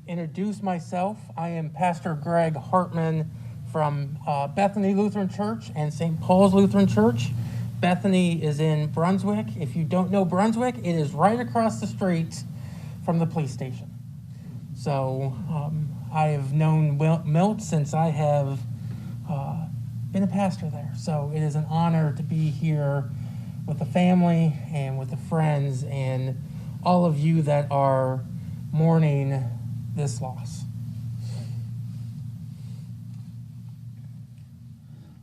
introduce myself. I am Pastor Greg Hartman from Bethany Lutheran Church and St. Paul's Lutheran Church. Bethany is in Brunswick. If you don't know Brunswick, it is right across the street from the police station. So I have known Milt since I have been a pastor there. So it is an honor to be here with the family and with the friends and all of you that are mourning this loss.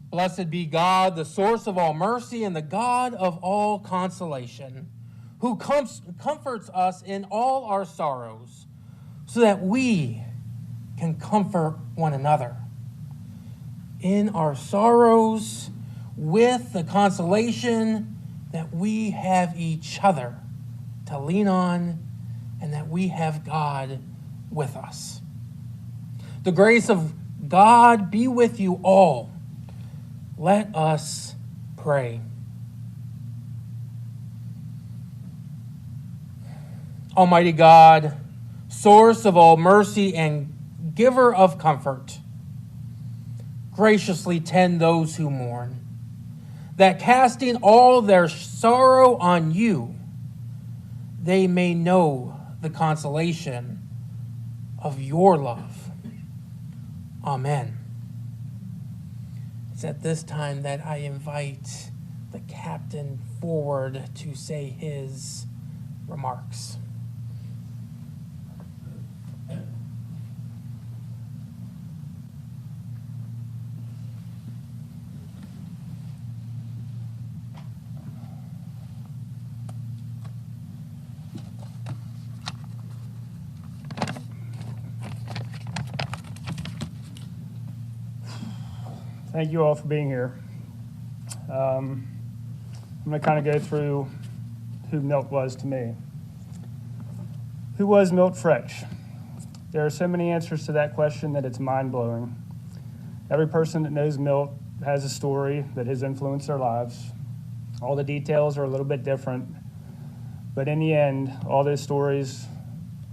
Blessed be God, the source of all mercy and the God of all consolation, who comforts us in all our sorrows, so that we can comfort one another in our sorrows with the consolation that we have each other to lean on and that we have God with us. The grace of God be with you all. Let us pray. Almighty God, source of all mercy and giver of comfort, graciously tend those who mourn, that casting all their sorrow on you, they may know the consolation of your love. Amen. It's at this time that I invite the captain forward to say his remarks. Thank you all for being here. I'm going to kind of go through who Milt was to me. Who was Milton Frech? There are so many answers to that question that it's mind-blowing. Every person that knows Milt has a story that has influenced their lives. All the details are a little bit different, but in the end, all those stories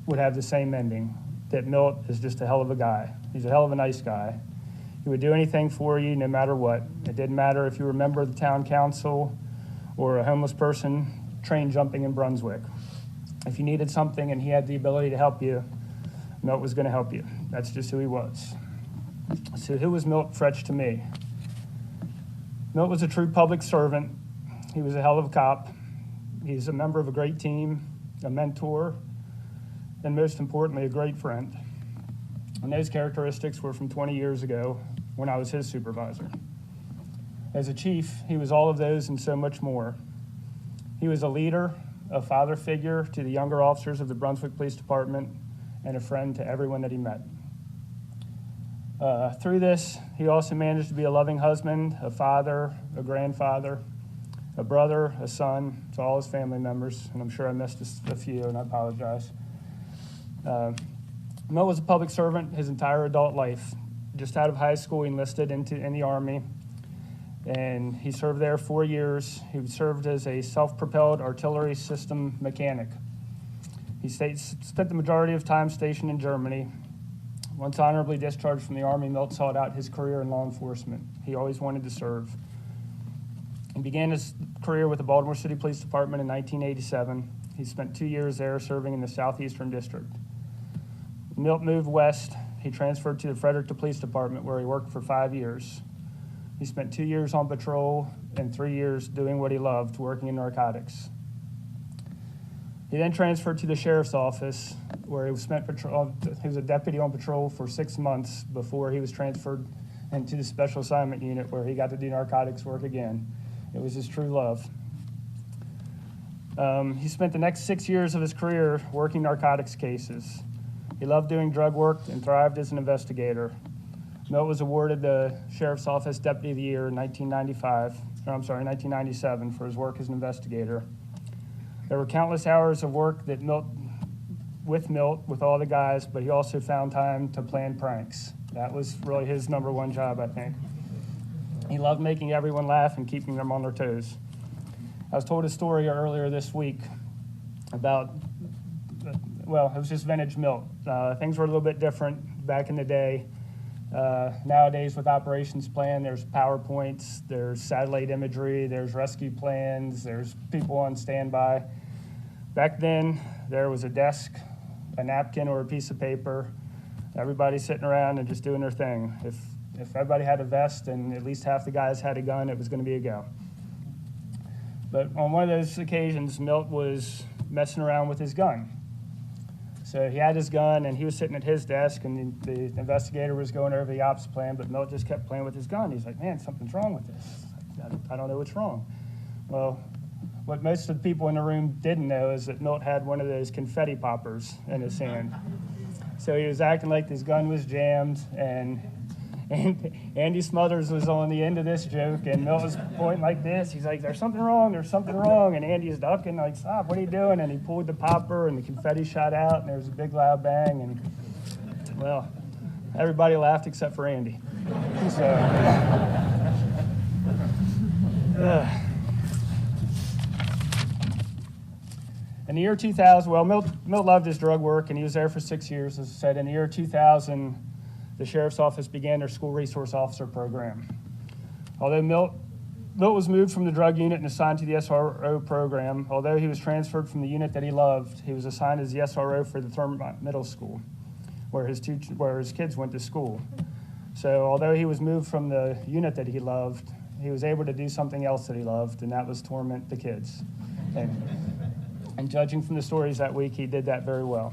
would have the same ending, that Milt is just a hell of a guy. He's a hell of a nice guy. He would do anything for you no matter what. It didn't matter if you were a member of the town council or a homeless person train jumping in Brunswick. If you needed something and he had the ability to help you, Milt was going to help you. That's just who he was. So who was Milt Frech to me? Milt was a true public servant. He was a hell of a cop. He's a member of a great team, a mentor, and most importantly, a great friend. And those characteristics were from 20 years ago when I was his supervisor. As a chief, he was all of those and so much more. He was a leader, a father figure to the younger officers of the Brunswick Police Department, and a friend to everyone that he met. Through this, he also managed to be a loving husband, a father, a grandfather, a brother, a son to all his family members, and I'm sure I missed a few, and I apologize. Milt was a public servant his entire adult life. Just out of high school, he enlisted in the Army, and he served there 4 years. He served as a self-propelled artillery system mechanic. He spent the majority of time stationed in Germany. Once honorably discharged from the Army, Milt sought out his career in law enforcement. He always wanted to serve. He began his career with the Baltimore City Police Department in 1987. He spent 2 years there serving in the Southeastern District. Milt moved west. He transferred to the Frederick Police Department, where he worked for 5 years. He spent 2 years on patrol and 3 years doing what he loved, working in narcotics. He then transferred to the sheriff's office, where he was a deputy on patrol for 6 months before he was transferred into the special assignment unit, where he got to do narcotics work again. It was his true love. He spent the next 6 years of his career working narcotics cases. He loved doing drug work and thrived as an investigator. Milt was awarded the Sheriff's Office Deputy of the Year in 1997 for his work as an investigator. There were countless hours of work that Milt with all the guys, but he also found time to plan pranks. That was really his number one job, I think. He loved making everyone laugh and keeping them on their toes. I was told a story earlier this week about well, it was just vintage Milt. Things were a little bit different back in the day. Nowadays with operations plan, there's PowerPoints, there's satellite imagery, there's rescue plans, there's people on standby. Back then, there was a desk, a napkin, or a piece of paper. Everybody sitting around and just doing their thing. If everybody had a vest and at least half the guys had a gun, it was going to be a go. But on one of those occasions, Milt was messing around with his gun. So he had his gun, and he was sitting at his desk, and the investigator was going over the ops plan, but Milt just kept playing with his gun. He's like, man, something's wrong with this. I don't know what's wrong. Well, what most of the people in the room didn't know is that Milt had one of those confetti poppers in his hand. So he was acting like his gun was jammed, and Andy Smothers was on the end of this joke, and Milt was pointing like this. He's like, there's something wrong, and Andy's ducking, like, stop, what are you doing? And he pulled the popper, and the confetti shot out, and there was a big loud bang, and, well, everybody laughed except for Andy. So, in the year 2000, well, Milt loved his drug work, and he was there for 6 years. As I said, in the year 2000, the Sheriff's Office began their School Resource Officer program. Although Milt was moved from the drug unit and assigned to the SRO program, although he was transferred from the unit that he loved, he was assigned as the SRO for the Thurmont Middle School, where his kids went to school. So although he was moved from the unit that he loved, he was able to do something else that he loved, and that was torment the kids. And judging from the stories that week, he did that very well.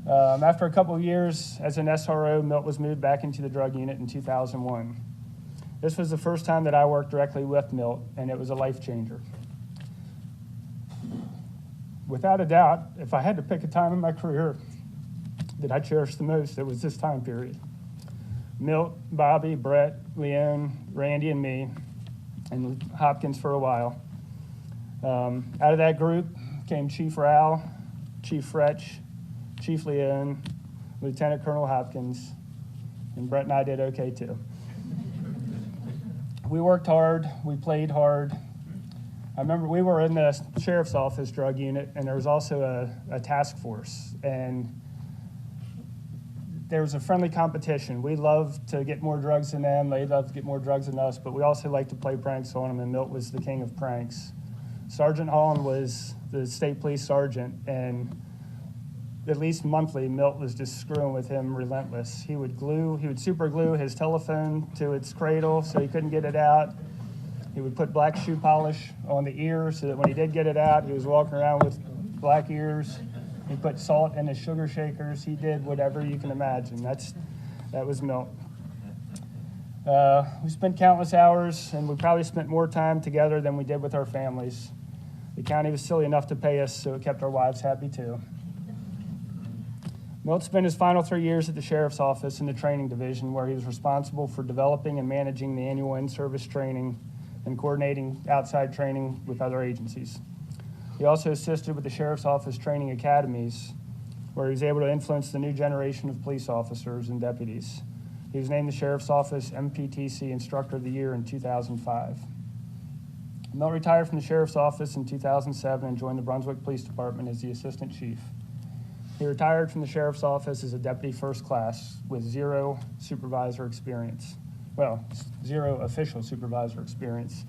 After a couple of years as an SRO, Milt was moved back into the drug unit in 2001. This was the first time that I worked directly with Milt, and it was a life changer. Without a doubt, if I had to pick a time in my career that I cherished the most, it was this time period. Milt, Bobby, Brett, Leon, Randy, and me, and Hopkins for a while. Out of that group came Chief Rao, Chief Frech, Chief Leon, Lieutenant Colonel Hopkins, and Brett and I did okay too. We worked hard, we played hard. I remember we were in the Sheriff's Office drug unit, and there was also a task force, and there was a friendly competition. We loved to get more drugs than them, they loved to get more drugs than us, but we also liked to play pranks on them, and Milt was the king of pranks. Sergeant Holland was the state police sergeant, and at least monthly, Milt was just screwing with him relentless. He would super glue his telephone to its cradle so he couldn't get it out. He would put black shoe polish on the ears so that when he did get it out, he was walking around with black ears. He put salt in his sugar shakers. He did whatever you can imagine. That was Milt. We spent countless hours, and we probably spent more time together than we did with our families. The county was silly enough to pay us, so it kept our wives happy too. Milt spent his final 3 years at the Sheriff's Office in the training division, where he was responsible for developing and managing the annual in-service training and coordinating outside training with other agencies. He also assisted with the Sheriff's Office training academies, where he was able to influence the new generation of police officers and deputies. He was named the Sheriff's Office MPTC Instructor of the Year in 2005. Milt retired from the Sheriff's Office in 2007 and joined the Brunswick Police Department as the Assistant Chief. He retired from the Sheriff's Office as a Deputy First Class with zero supervisor experience. Well, zero official supervisor experience.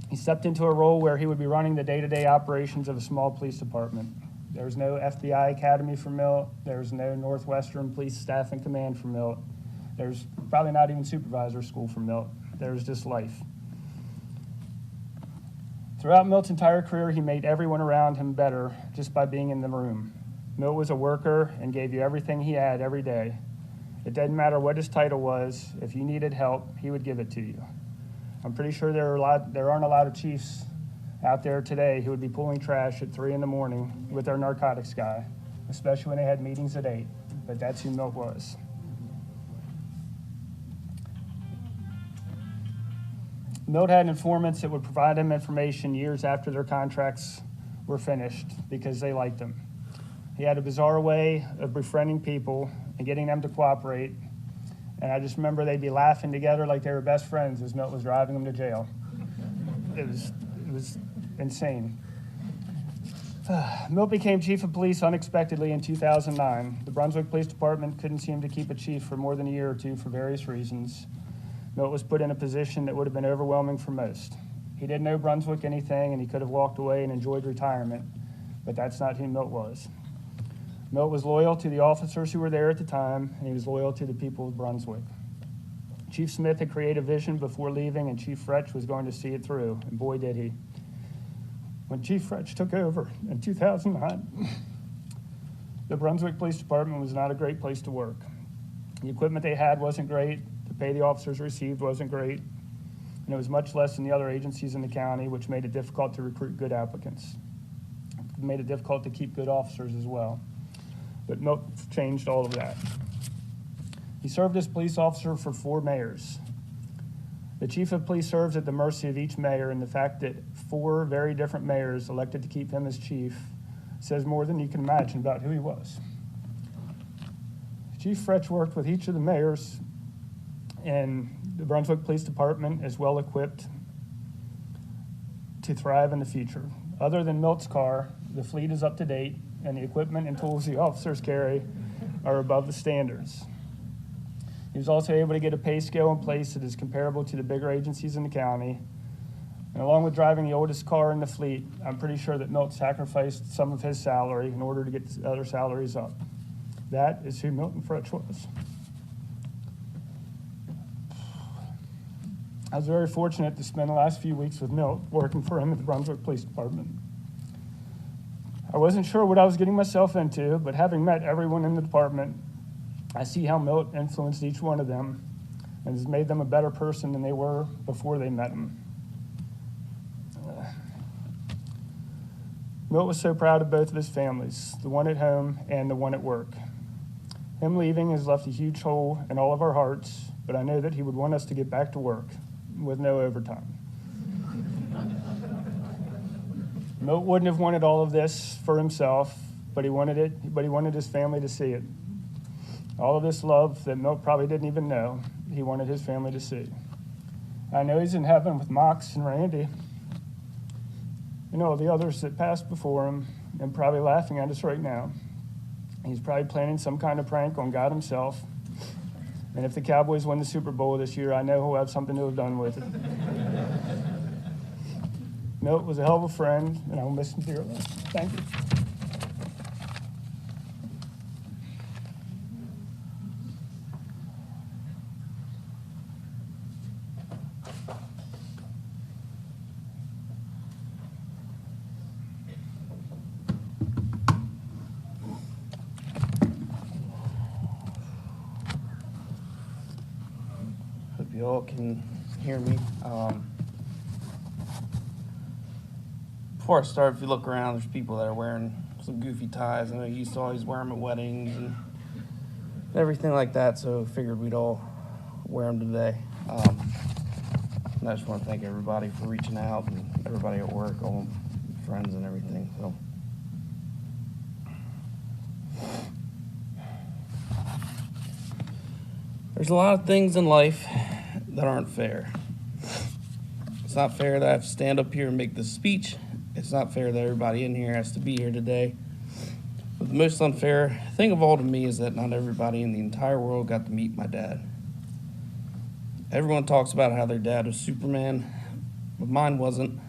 He stepped into a role where he would be running the day-to-day operations of a small police department. There was no FBI Academy for Milt. There was no Northwestern Police Staff and Command for Milt. There's probably not even supervisor school for Milt. There was just life. Throughout Milt's entire career, he made everyone around him better just by being in the room. Milt was a worker and gave you everything he had every day. It didn't matter what his title was. If you needed help, he would give it to you. I'm pretty sure there aren't a lot of chiefs out there today who would be pulling trash at 3 in the morning with their narcotics guy, especially when they had meetings at 8, but that's who Milt was. Milt had informants that would provide him information years after their contracts were finished because they liked him. He had a bizarre way of befriending people and getting them to cooperate, and I just remember they'd be laughing together like they were best friends as Milt was driving them to jail. It was insane. Milt became chief of police unexpectedly in 2009. The Brunswick Police Department couldn't seem to keep a chief for more than a year or two for various reasons. Milt was put in a position that would have been overwhelming for most. He didn't know Brunswick anything, and he could have walked away and enjoyed retirement, but that's not who Milt was. Milt was loyal to the officers who were there at the time, and he was loyal to the people of Brunswick. Chief Smith had created a vision before leaving, and Chief Frech was going to see it through, and boy did he. When Chief Frech took over in 2009, the Brunswick Police Department was not a great place to work. The equipment they had wasn't great, the pay the officers received wasn't great, and it was much less than the other agencies in the county, which made it difficult to recruit good applicants. It made it difficult to keep good officers as well. But Milt changed all of that. He served as police officer for 4 mayors. The chief of police serves at the mercy of each mayor, and the fact that 4 very different mayors elected to keep him as chief says more than you can imagine about who he was. Chief Frech worked with each of the mayors, and the Brunswick Police Department is well equipped to thrive in the future. Other than Milt's car, the fleet is up to date, and the equipment and tools the officers carry are above the standards. He was also able to get a pay scale in place that is comparable to the bigger agencies in the county. And along with driving the oldest car in the fleet, I'm pretty sure that Milt sacrificed some of his salary in order to get the other salaries up. That is who Milton Frech was. I was very fortunate to spend the last few weeks with Milt working for him at the Brunswick Police Department. I wasn't sure what I was getting myself into, but having met everyone in the department, I see how Milt influenced each one of them and has made them a better person than they were before they met him. Milt was so proud of both of his families, the one at home and the one at work. Him leaving has left a huge hole in all of our hearts, but I know that he would want us to get back to work with no overtime. Milt wouldn't have wanted all of this for himself, but he wanted it, but he wanted his family to see it. All of this love that Milt probably didn't even know, he wanted his family to see. I know he's in heaven with Mox and Randy and all the others that passed before him and probably laughing at us right now. He's probably planning some kind of prank on God himself. And if the Cowboys win the Super Bowl this year, I know he'll have something to have done with it. Milt was a hell of a friend, and I'll miss him dearly. Thank you. Hope you all can hear me. Before I start, if you look around, there's people that are wearing some goofy ties. I know you used to always wear them at weddings and everything like that, so figured we'd all wear them today. And I just want to thank everybody for reaching out and everybody at work, all my friends and everything. So. There's a lot of things in life that aren't fair. It's not fair that I have to stand up here and make this speech. It's not fair that everybody in here has to be here today. But the most unfair thing of all to me is that not everybody in the entire world got to meet my dad. Everyone talks about how their dad was Superman, but mine wasn't.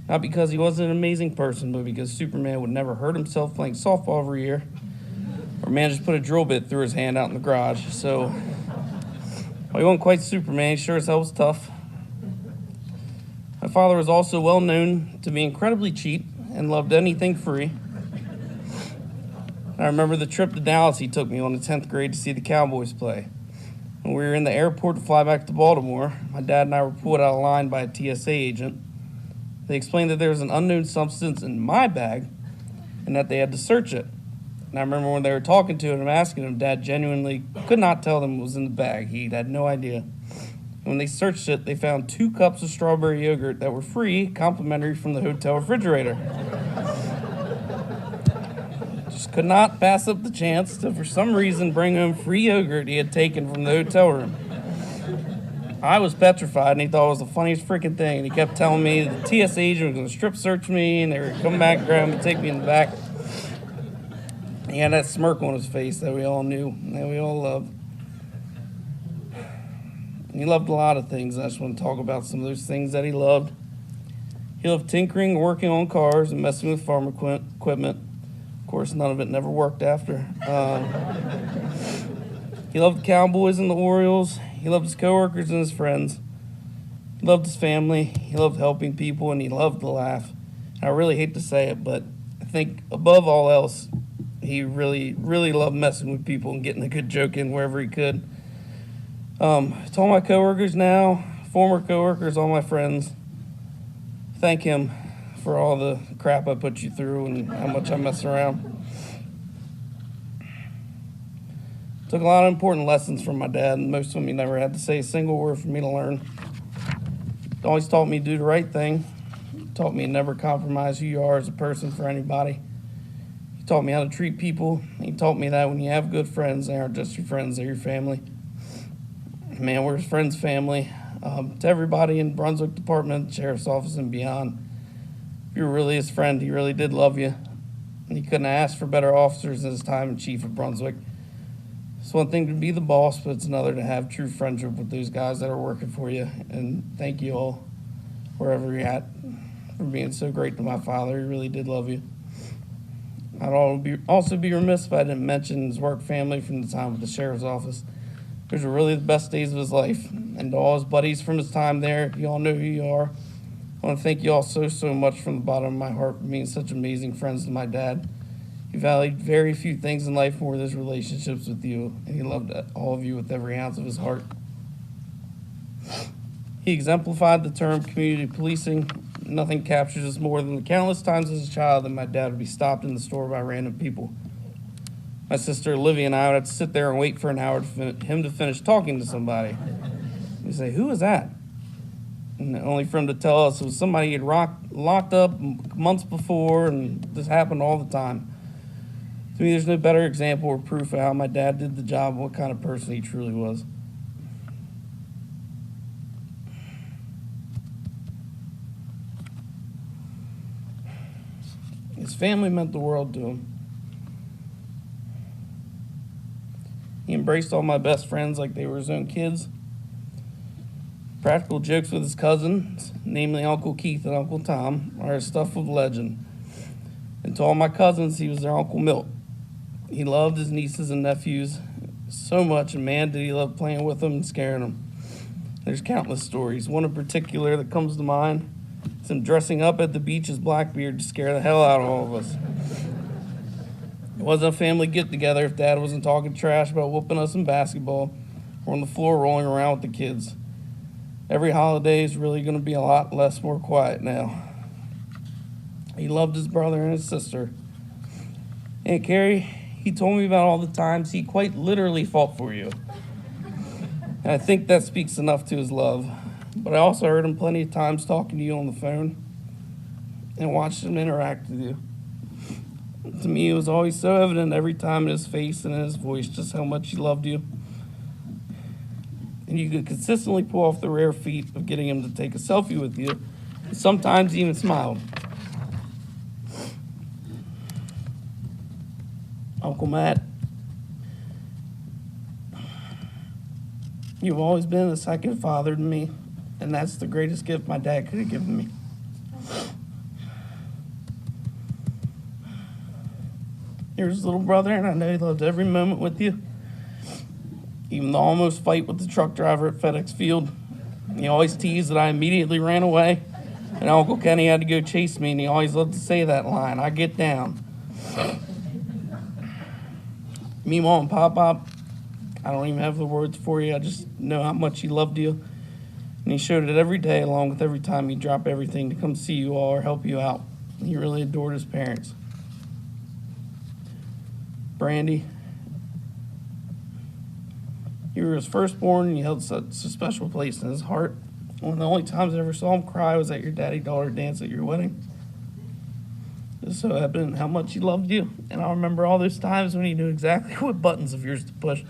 Not because he wasn't an amazing person, but because Superman would never hurt himself playing softball every year, or man just put a drill bit through his hand out in the garage. So, while he wasn't quite Superman, he sure as hell was tough. My father was also well known to be incredibly cheap and loved anything free. I remember the trip to Dallas he took me on in 10th grade to see the Cowboys play. When we were in the airport to fly back to Baltimore, my dad and I were pulled out of line by a TSA agent. They explained that there was an unknown substance in my bag and that they had to search it. And I remember when they were talking to him and asking him, Dad genuinely could not tell them what was in the bag. He had no idea. And when they searched it, they found 2 cups of strawberry yogurt that were free, complimentary from the hotel refrigerator. Just could not pass up the chance to, for some reason, bring home free yogurt he had taken from the hotel room. I was petrified, and he thought it was the funniest freaking thing. And he kept telling me the TS agent was going to strip search me, and they were going to come back and grab me and take me in the back. He had that smirk on his face that we all knew, that we all loved. He loved a lot of things. I just want to talk about some of those things that he loved. He loved tinkering, working on cars, and messing with farm equipment. Of course, none of it never worked after. He loved the Cowboys and the Orioles. He loved his coworkers and his friends. He loved his family. He loved helping people, and he loved to laugh. And I really hate to say it, but I think above all else, he really, really loved messing with people and getting a good joke in wherever he could. To all my coworkers now, former coworkers, all my friends, thank him for all the crap I put you through and how much I mess around. Took a lot of important lessons from my dad, and most of them he never had to say a single word for me to learn. He always taught me to do the right thing. He taught me to never compromise who you are as a person for anybody. He taught me how to treat people. He taught me that when you have good friends, they aren't just your friends, they're your family. Man, we're his friends' family. To everybody in Brunswick Department, Sheriff's Office, and beyond, if you were really his friend, he really did love you. And he couldn't ask for better officers in his time as chief of Brunswick. It's one thing to be the boss, but it's another to have true friendship with those guys that are working for you. And thank you all, wherever you're at, for being so great to my father. He really did love you. I'd also be remiss if I didn't mention his work family from the time with the Sheriff's Office. Those were really the best days of his life. And to all his buddies from his time there, you all know who you are. I want to thank you all so much from the bottom of my heart for being such amazing friends to my dad. He valued very few things in life more than his relationships with you, and he loved all of you with every ounce of his heart. He exemplified the term community policing. Nothing captures us more than the countless times as a child that my dad would be stopped in the store by random people. My sister Olivia and I would have to sit there and wait for an hour for him to finish talking to somebody. We'd say, "Who is that?" And only for him to tell us it was somebody he had locked up months before, and this happened all the time. To me, there's no better example or proof of how my dad did the job and what kind of person he truly was. His family meant the world to him. He embraced all my best friends like they were his own kids. Practical jokes with his cousins, namely Uncle Keith and Uncle Tom, are stuff of legend. And to all my cousins, he was their Uncle Milt. He loved his nieces and nephews so much, and man, did he love playing with them and scaring them. There's countless stories. One in particular that comes to mind is him dressing up at the beach as Blackbeard to scare the hell out of all of us. It wasn't a family get-together if Dad wasn't talking trash about whooping us in basketball or on the floor rolling around with the kids. Every holiday is really going to be a lot more quiet now. He loved his brother and his sister. Aunt Carrie, he told me about all the times he quite literally fought for you. And I think that speaks enough to his love. But I also heard him plenty of times talking to you on the phone and watched him interact with you. To me, it was always so evident every time in his face and in his voice just how much he loved you. And you could consistently pull off the rare feat of getting him to take a selfie with you. And sometimes he even smiled. Uncle Matt, you've always been a second father to me, and that's the greatest gift my dad could have given me. You're his little brother, and I know he loved every moment with you. Even the almost fight with the truck driver at FedEx Field. He always teased that I immediately ran away, and Uncle Kenny had to go chase me, and he always loved to say that line, "I get down." Meemaw and Pop-Pop, I don't even have the words for you. I just know how much he loved you. And he showed it every day, along with every time he'd drop everything to come see you all or help you out. He really adored his parents. Brandy, you were his firstborn, and you held such a special place in his heart. One of the only times I ever saw him cry was at your daddy-daughter dance at your wedding. Just so evident how much he loved you. And I remember all those times when he knew exactly what buttons of yours to push.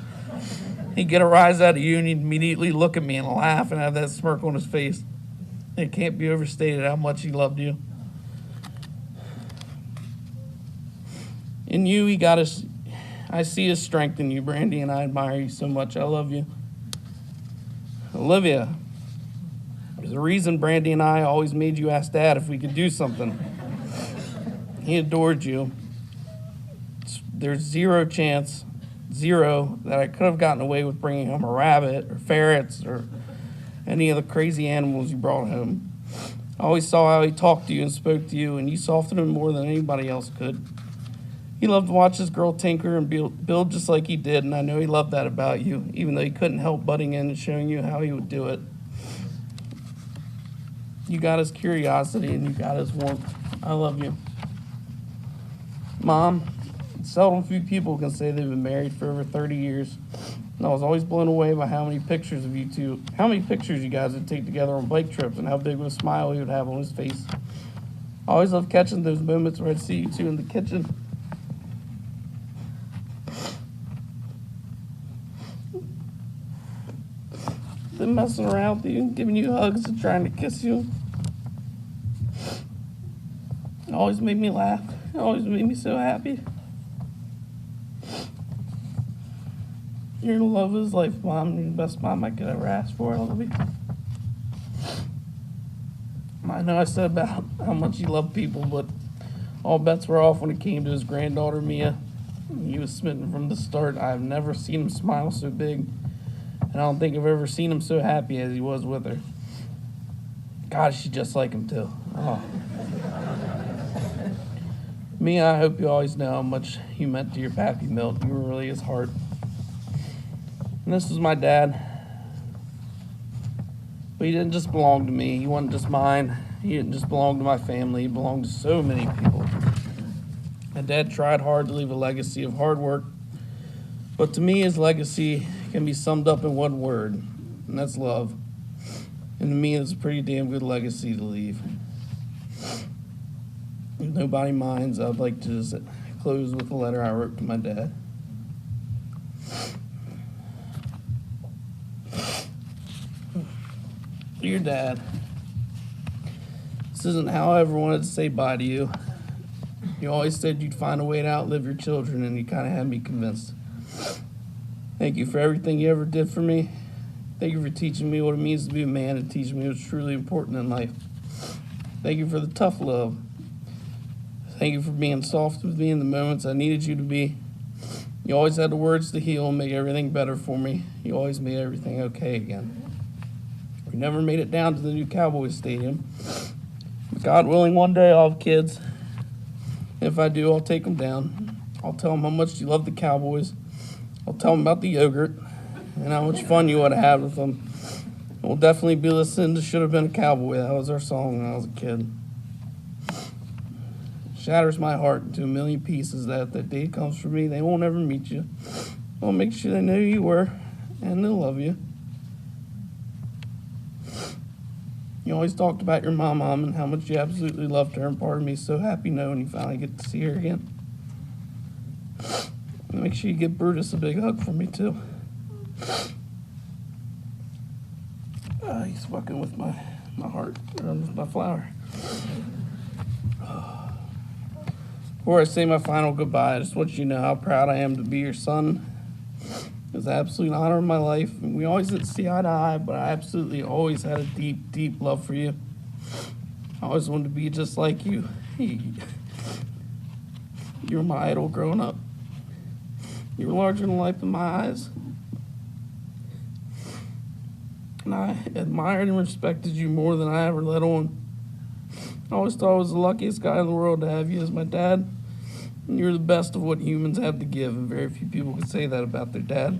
He'd get a rise out of you, and he'd immediately look at me and laugh and have that smirk on his face. It can't be overstated how much he loved you. In you, I see his strength in you, Brandy, and I admire you so much. I love you. Olivia, there's a reason Brandy and I always made you ask Dad if we could do something. He adored you. There's zero chance, that I could have gotten away with bringing home a rabbit or ferrets or any of the crazy animals you brought home. I always saw how he talked to you and spoke to you, and you softened him more than anybody else could. He loved to watch his girl tinker and build just like he did, and I know he loved that about you, even though he couldn't help butting in and showing you how he would do it. You got his curiosity and you got his warmth. I love you. Mom, seldom few people can say they've been married for over 30 years. And I was always blown away by how many pictures you guys would take together on bike trips and how big of a smile he would have on his face. I always loved catching those moments where I'd see you two in the kitchen. Them messing around with you, giving you hugs and trying to kiss you. It always made me laugh. It always made me so happy. You're the love of his life, Mom. You're the best mom I could ever ask for. I love you. I know I said about how much he loved people, but all bets were off when it came to his granddaughter, Mia. He was smitten from the start. I've never seen him smile so big, and I don't think I've ever seen him so happy as he was with her. God, she's just like him, too. Oh. Mia, I hope you always know how much you meant to your pappy, Milt. You were really his heart. And this was my dad. But he didn't just belong to me. He wasn't just mine. He didn't just belong to my family. He belonged to so many people. My dad tried hard to leave a legacy of hard work. But to me, his legacy can be summed up in one word, and that's love. And to me, it's a pretty damn good legacy to leave. If nobody minds, I'd like to just close with a letter I wrote to my dad. Dear Dad, this isn't how I ever wanted to say bye to you. You always said you'd find a way to outlive your children, and you kind of had me convinced. Thank you for everything you ever did for me. Thank you for teaching me what it means to be a man and teaching me what's truly important in life. Thank you for the tough love. Thank you for being soft with me in the moments I needed you to be. You always had the words to heal and make everything better for me. You always made everything okay again. We never made it down to the new Cowboys Stadium. But God willing, one day I'll have kids. If I do, I'll take them down. I'll tell them how much you love the Cowboys. I'll tell them about the yogurt and how much fun you would have had with them. We'll definitely be listening to Should Have Been a Cowboy. That was our song when I was a kid. Shatters my heart into a million pieces that if that day comes for me, they won't ever meet you. I'll make sure they know who you were, and they'll love you. You always talked about your mom, and how much you absolutely loved her, and part of me is so happy knowing you finally get to see her again. And make sure you give Brutus a big hug for me, too. He's fucking with my heart, or with my flower. Before I say my final goodbye, I just want you to know how proud I am to be your son. It's an absolute honor in my life. And we always didn't see eye to eye, but I absolutely always had a deep, deep love for you. I always wanted to be just like you. You were my idol growing up. You were larger than life in my eyes. And I admired and respected you more than I ever let on. I always thought I was the luckiest guy in the world to have you as my dad. And you're the best of what humans have to give, and very few people can say that about their dad.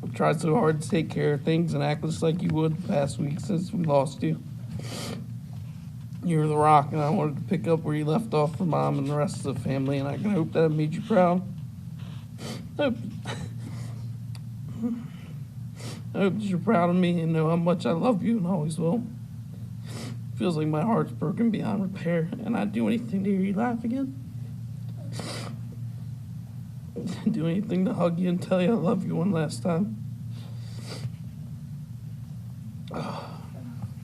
I've tried so hard to take care of things and act just like you would the past week since we lost you. You were the rock, and I wanted to pick up where you left off for Mom and the rest of the family, and I can hope that made you proud. I hope that you're proud of me and know how much I love you and always will. Feels like my heart's broken beyond repair, and I'd do anything to hear you laugh again. do anything to hug you and tell you I love you one last time.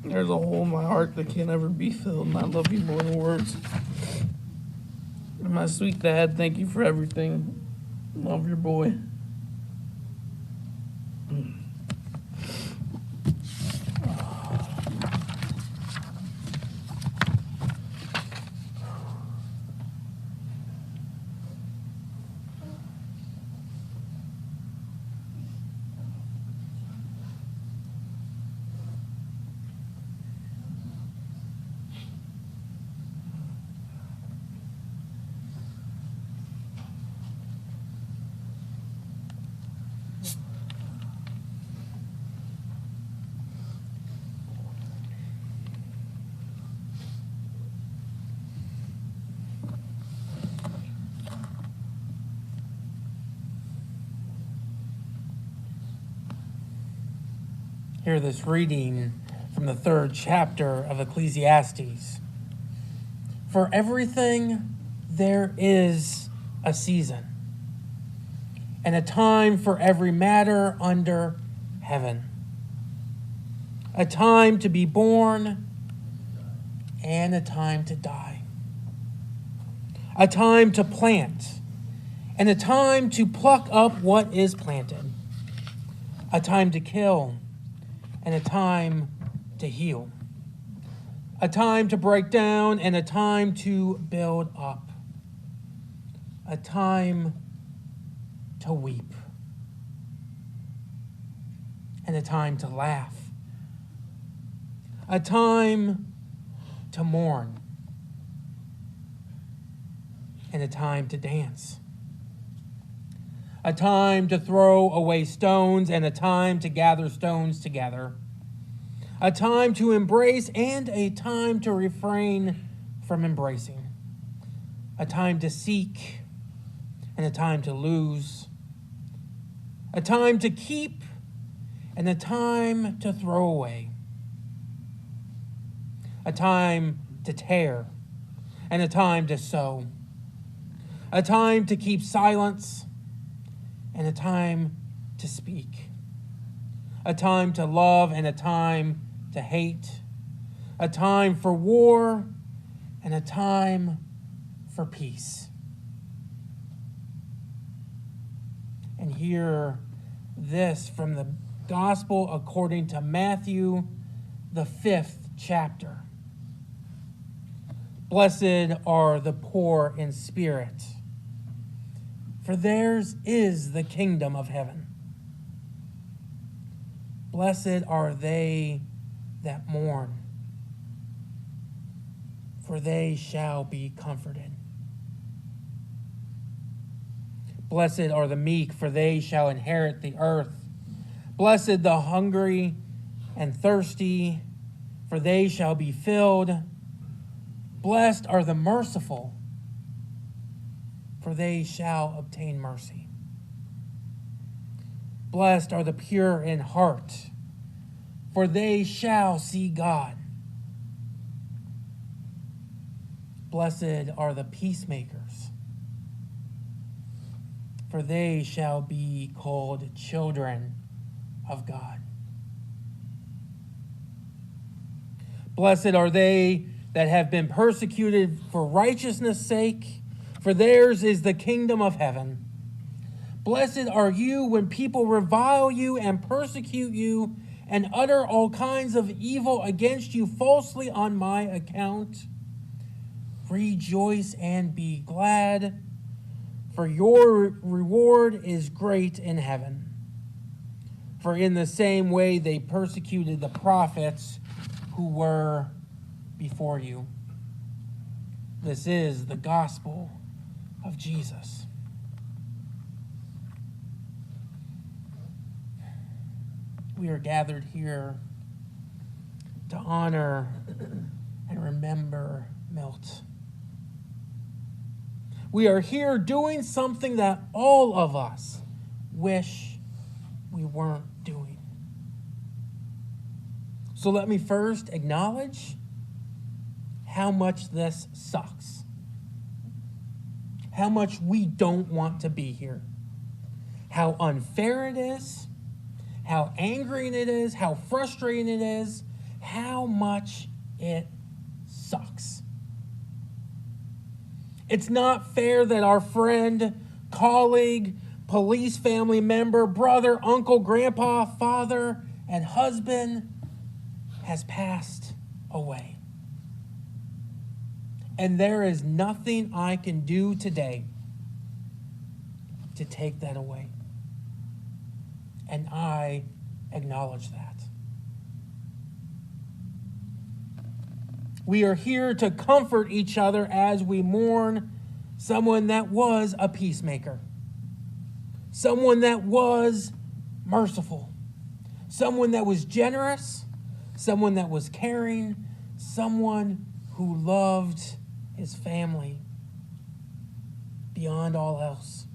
There's a hole in my heart that can't ever be filled, and I love you more than words. And my sweet dad, thank you for everything. Love your boy. Hear this reading from the 3rd chapter of Ecclesiastes. For everything there is a season, and a time for every matter under heaven. A time to be born and a time to die. A time to plant and a time to pluck up what is planted. A time to kill and a time to heal. A time to break down and a time to build up. A time to weep and a time to laugh. A time to mourn and a time to dance. A time to throw away stones and a time to gather stones together. A time to embrace and a time to refrain from embracing. A time to seek and a time to lose. A time to keep and a time to throw away. A time to tear and a time to sow. A time to keep silence and a time to speak. A time to love and a time to hate. A time for war and a time for peace. And hear this from the Gospel according to Matthew, the 5th chapter. Blessed are the poor in spirit, for theirs is the kingdom of heaven. Blessed are they that mourn, for they shall be comforted. Blessed are the meek, for they shall inherit the earth. Blessed the hungry and thirsty, for they shall be filled. Blessed are the merciful, for they shall obtain mercy. Blessed are the pure in heart, for they shall see God. Blessed are the peacemakers, for they shall be called children of God. Blessed are they that have been persecuted for righteousness' sake, for theirs is the kingdom of heaven. Blessed are you when people revile you and persecute you and utter all kinds of evil against you falsely on my account. Rejoice and be glad, for your reward is great in heaven. For in the same way they persecuted the prophets who were before you. This is the gospel of Jesus. We are gathered here to honor and remember Milt. We are here doing something that all of us wish we weren't doing. So let me first acknowledge how much this sucks. how much we don't want to be here, how unfair it is, how angering it is, how frustrating it is, how much it sucks. It's not fair that our friend, colleague, police family member, brother, uncle, grandpa, father, and husband has passed away. And there is nothing I can do today to take that away. And I acknowledge that. We are here to comfort each other as we mourn someone that was a peacemaker, someone that was merciful, someone that was generous, someone that was caring, someone who loved his family beyond all else,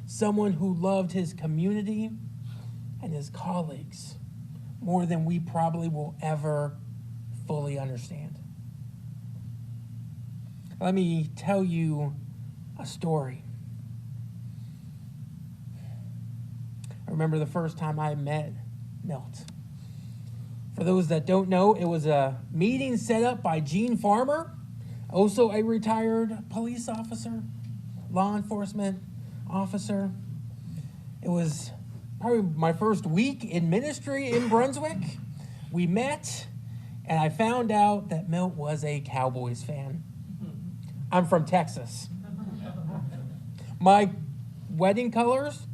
someone who loved his community and his colleagues more than we probably will ever fully understand. Let me tell you a story. I remember the first time I met Milt. For those that don't know, it was a meeting set up by Gene Farmer, also a retired police officer, law enforcement officer. It was probably my first week in ministry in Brunswick. We met, and I found out that Milt was a Cowboys fan. I'm from Texas. My wedding colors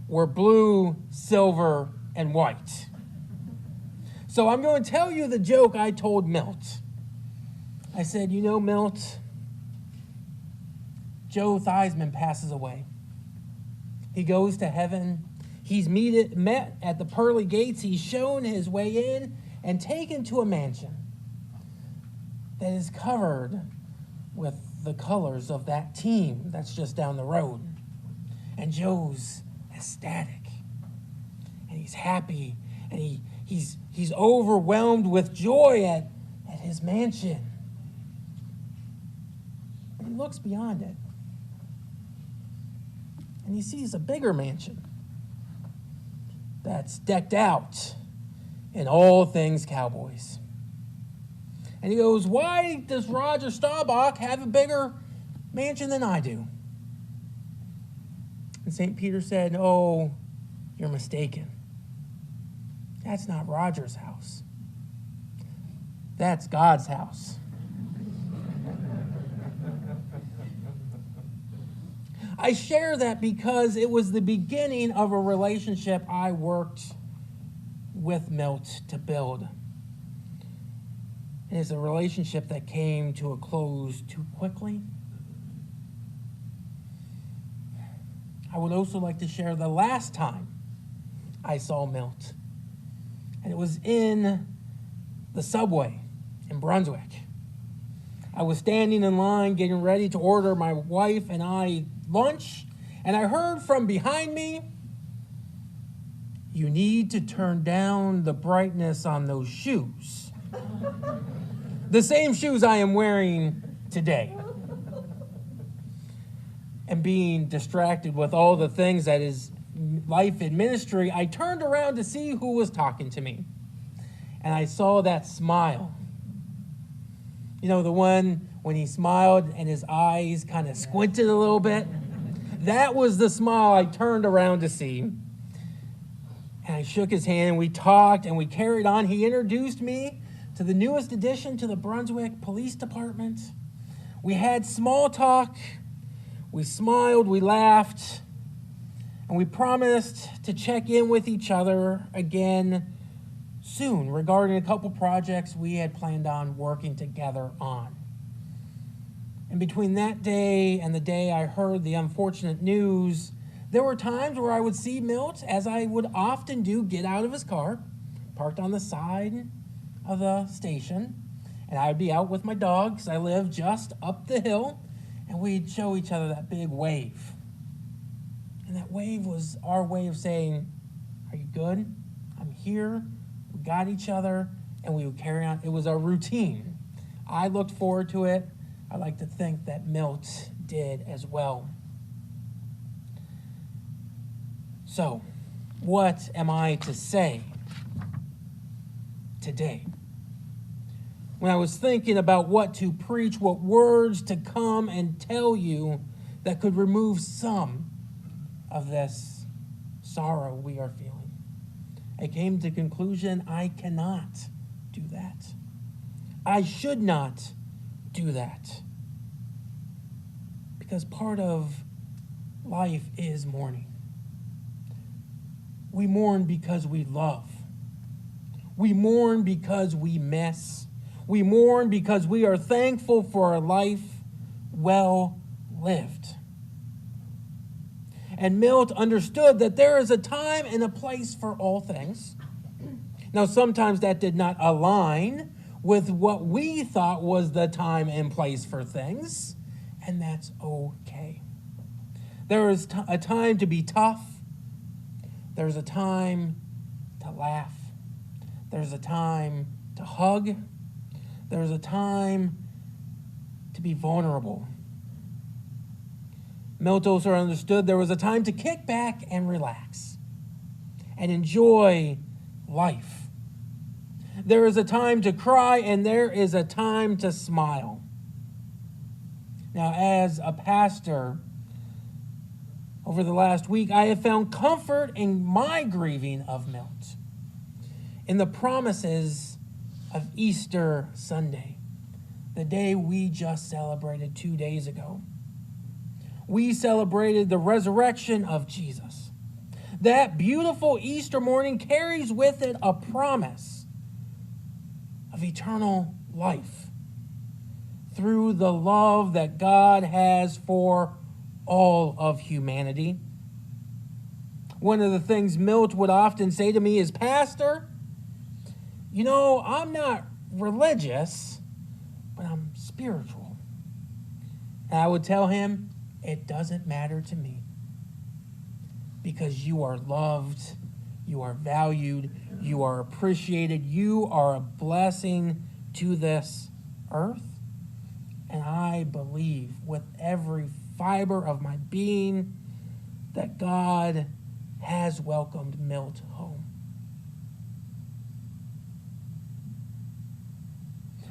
were blue, silver, and white. So I'm going to tell you the joke I told Milt. I said, you know, Milt, Joe Theismann passes away. He goes to heaven. He's met at the pearly gates. He's shown his way in and taken to a mansion that is covered with the colors of that team that's just down the road. And Joe's ecstatic, and he's happy, and he's overwhelmed with joy at his mansion. And he looks beyond it, and he sees a bigger mansion that's decked out in all things Cowboys. And he goes, why does Roger Staubach have a bigger mansion than I do? And St. Peter said, oh, you're mistaken. That's not Roger's house. That's God's house. I share that because it was the beginning of a relationship I worked with Milt to build. And it's a relationship that came to a close too quickly. I would also like to share the last time I saw Milt. And it was in the subway in Brunswick. I was standing in line getting ready to order my wife and I lunch, and I heard from behind me, you need to turn down the brightness on those shoes. The same shoes I am wearing today. And being distracted with all the things that is life in ministry, I turned around to see who was talking to me. And I saw that smile. You know, the one when he smiled and his eyes kind of squinted a little bit? That was the smile I turned around to see. And I shook his hand, and we talked, and we carried on. He introduced me to the newest addition to the Brunswick Police Department. We had small talk. We smiled, we laughed, and we promised to check in with each other again soon regarding a couple projects we had planned on working together on. And between that day and the day I heard the unfortunate news, there were times where I would see Milt, as I would often do, get out of his car, parked on the side of the station, and I would be out with my dog because I live just up the hill, and we'd show each other that big wave. And that wave was our way of saying, are you good? I'm here. We got each other, and we would carry on. It was our routine. I looked forward to it. I like to think that Milt did as well. So, what am I to say today? When I was thinking about what to preach, what words to come and tell you that could remove some of this sorrow we are feeling, I came to the conclusion I cannot do that. I should not do that. Because part of life is mourning. We mourn because we love. We mourn because we miss. We mourn because we are thankful for a life well lived. And Milt understood that there is a time and a place for all things. Now, sometimes that did not align with what we thought was the time and place for things, and that's okay. There is a time to be tough. There's a time to laugh. There's a time to hug. There's a time to be vulnerable. Milt also understood there was a time to kick back and relax and enjoy life. There is a time to cry and there is a time to smile. Now, as a pastor, over the last week, I have found comfort in my grieving of Milt, in the promises of Easter Sunday, the day we just celebrated 2 days ago. We celebrated the resurrection of Jesus. That beautiful Easter morning carries with it a promise of eternal life through the love that God has for all of humanity. One of the things Milt would often say to me is, Pastor, you know, I'm not religious, but I'm spiritual. And I would tell him, it doesn't matter to me, because you are loved, you are valued, you are appreciated, you are a blessing to this earth. And I believe with every fiber of my being that God has welcomed Milt home.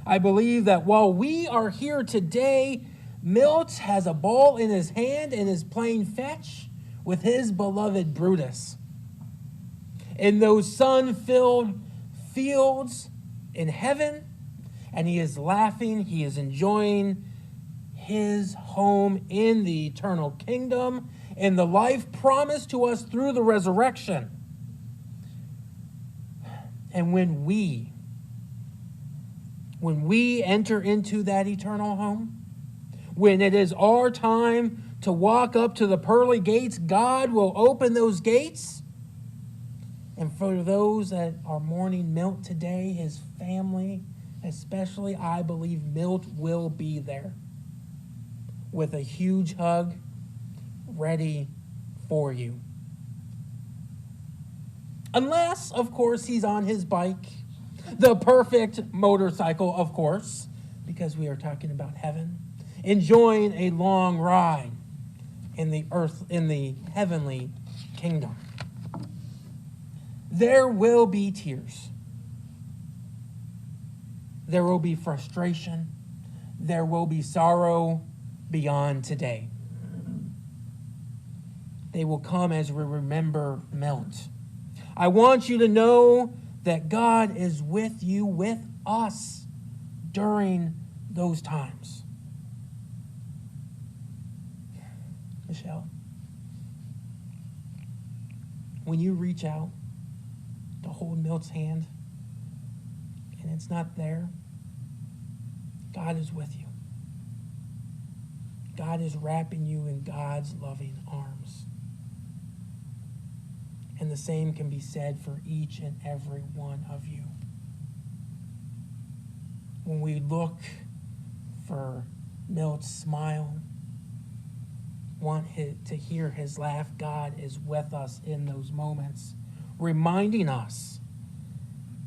I believe that while we are here today, Milt has a ball in his hand and is playing fetch with his beloved Brutus. In those sun-filled fields in heaven, and he is laughing, he is enjoying his home in the eternal kingdom and the life promised to us through the resurrection. And when we enter into that eternal home, when it is our time to walk up to the pearly gates, God will open those gates. And for those that are mourning Milt today, his family especially, I believe Milt will be there with a huge hug ready for you. Unless, of course, he's on his bike, the perfect motorcycle, of course, because we are talking about heaven, enjoying a long ride in the heavenly kingdom. There will be tears. There will be frustration. There will be sorrow beyond today. They will come as we remember Milt. I want you to know that God is with you, with us, during those times. Michelle, when you reach out to hold Milt's hand and it's not there, God is with you. God is wrapping you in God's loving arms. And the same can be said for each and every one of you. When we look for Milt's smile, want to hear his laugh, God is with us in those moments, reminding us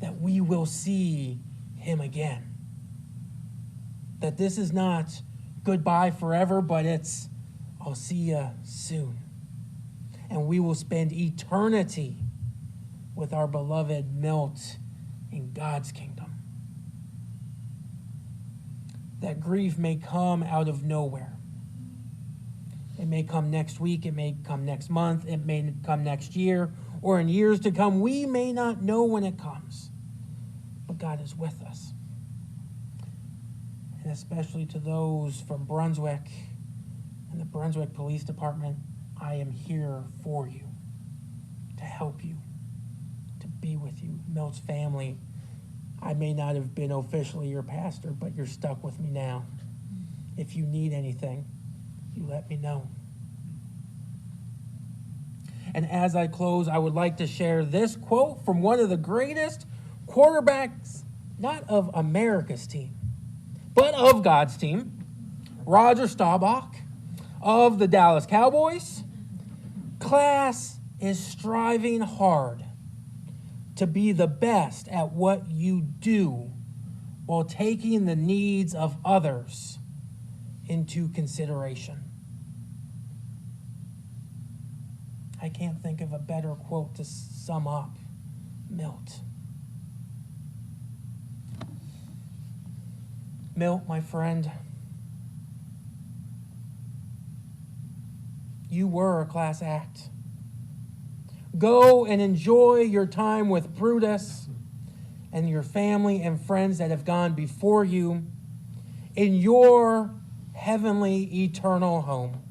that we will see him again. That this is not goodbye forever, but it's I'll see you soon. And we will spend eternity with our beloved Milt in God's kingdom. That grief may come out of nowhere. It may come next week, it may come next month, it may come next year, or in years to come. We may not know when it comes, but God is with us. And especially to those from Brunswick and the Brunswick Police Department, I am here for you, to help you, to be with you. Milt's family, I may not have been officially your pastor, but you're stuck with me now. If you need anything, you let me know. And as I close, I would like to share this quote from one of the greatest quarterbacks, not of America's team, but of God's team, Roger Staubach of the Dallas Cowboys. Class is striving hard to be the best at what you do while taking the needs of others into consideration. I can't think of a better quote to sum up Milt. Milt, my friend, you were a class act. Go and enjoy your time with Brutus and your family and friends that have gone before you in your heavenly eternal home.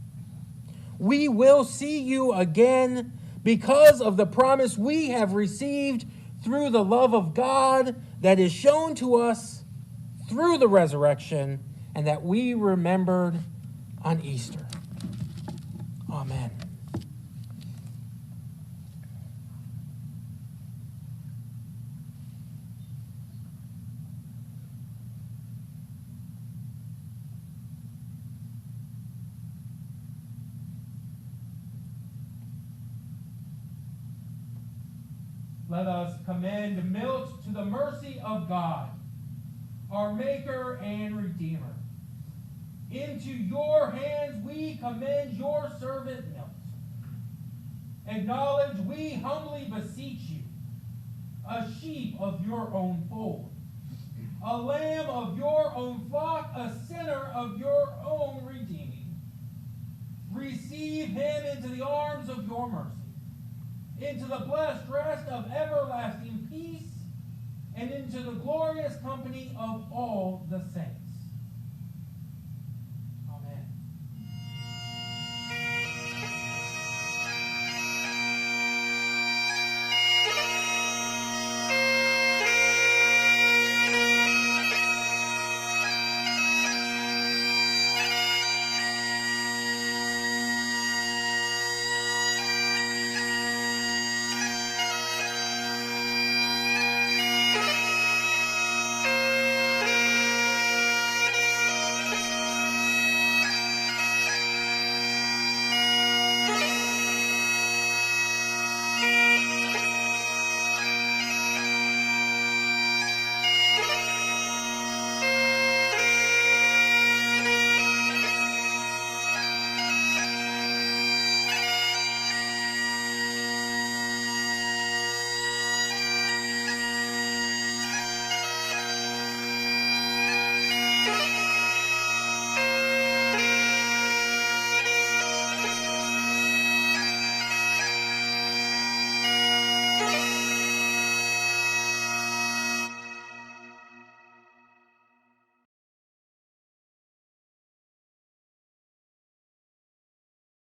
We will see you again because of the promise we have received through the love of God that is shown to us through the resurrection and that we remembered on Easter. Amen. Let us commend Milt to the mercy of God, our Maker and Redeemer. Into your hands we commend your servant Milt. Acknowledge, we humbly beseech you, a sheep of your own fold, a lamb of your own flock, a sinner of your own redeeming. Receive him into the arms of your mercy, into the blessed rest of everlasting peace, and into the glorious company of all the saints.